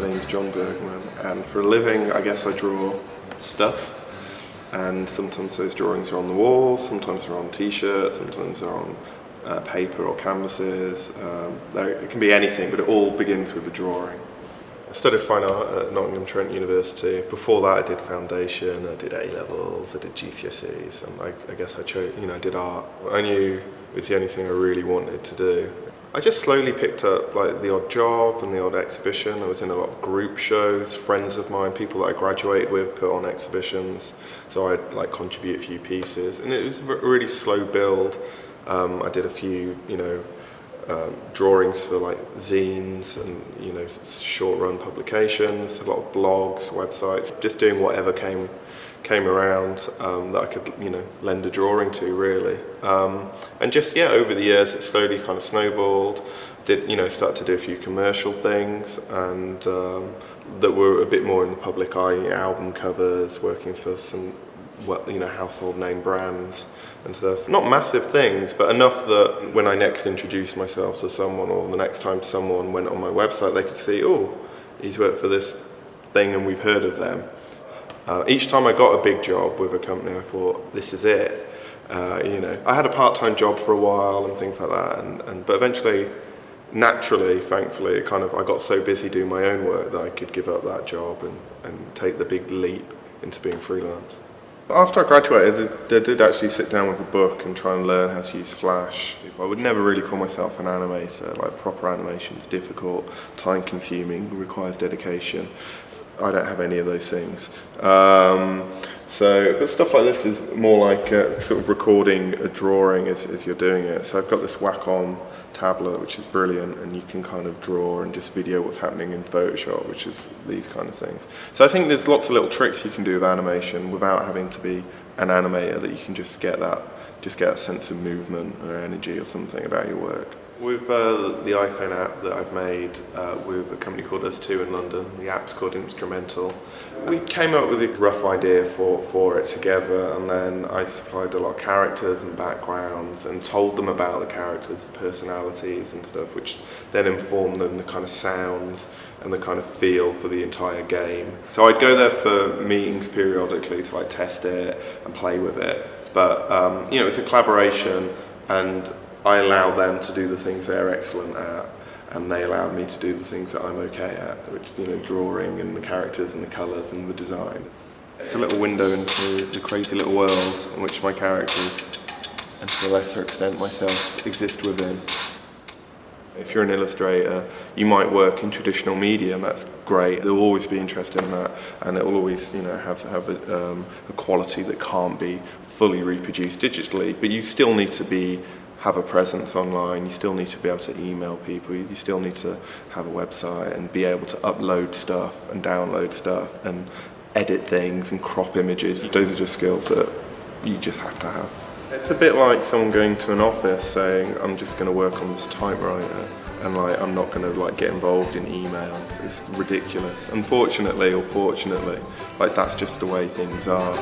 name's Jon Burgerman, and for a living I guess I draw stuff, and sometimes those drawings are on the wall, sometimes they're on t-shirts, sometimes they're on paper or canvases. It can be anything, but it all begins with a drawing. I studied fine art at Nottingham Trent University. Before that I did foundation, I did A-levels, I did GCSEs, and I guess I chose, I did art. I knew it was the only thing I really wanted to do. I just slowly picked up like the odd job and the odd exhibition. I was in a lot of group shows. Friends of mine, people that I graduated with, put on exhibitions, so I'd like contribute a few pieces, and it was a really slow build. I did a few, drawings for like zines and short-run publications, a lot of blogs, websites, just doing whatever came around that I could lend a drawing to, really. And just over the years it slowly kind of snowballed. Started to do a few commercial things, and that were a bit more in the public eye, album covers, working for some household name brands and stuff. Not massive things, but enough that when I next introduced myself to someone, or the next time someone went on my website, they could see, oh, he's worked for this thing and we've heard of them. Each time I got a big job with a company, I thought, this is it. I had a part-time job for a while and things like that, but eventually, naturally, thankfully, I got so busy doing my own work that I could give up that job and take the big leap into being freelance. After I graduated, I did actually sit down with a book and try and learn how to use Flash. I would never really call myself an animator. Like, proper animation is difficult, time-consuming, requires dedication. I don't have any of those things. But stuff like this is more like sort of recording a drawing as you're doing it. So I've got this Wacom tablet, which is brilliant, and you can kind of draw and just video what's happening in Photoshop, which is these kind of things. So I think there's lots of little tricks you can do with animation without having to be an animator, that you can just get a sense of movement or energy or something about your work. With the iPhone app that I've made with a company called Us2 in London, the app's called Instrumental. We came up with a rough idea for it together, and then I supplied a lot of characters and backgrounds and told them about the characters, personalities and stuff, which then informed them the kind of sounds and the kind of feel for the entire game. So I'd go there for meetings periodically to like test it and play with it. But it's a collaboration, and I allow them to do the things they're excellent at, and they allowed me to do the things that I'm okay at, which drawing and the characters and the colours and the design. It's a little window into the crazy little world in which my characters, and to a lesser extent myself, exist within. If you're an illustrator, you might work in traditional media, and that's great. They'll always be interested in that, and it will always, have a quality that can't be fully reproduced digitally. But you still need to have a presence online. You still need to be able to email people. You still need to have a website and be able to upload stuff and download stuff and edit things and crop images. Those are just skills that you just have to have. It's a bit like someone going to an office saying, I'm just going to work on this typewriter, and I'm not going to get involved in emails. It's ridiculous. Unfortunately or fortunately, that's just the way things are.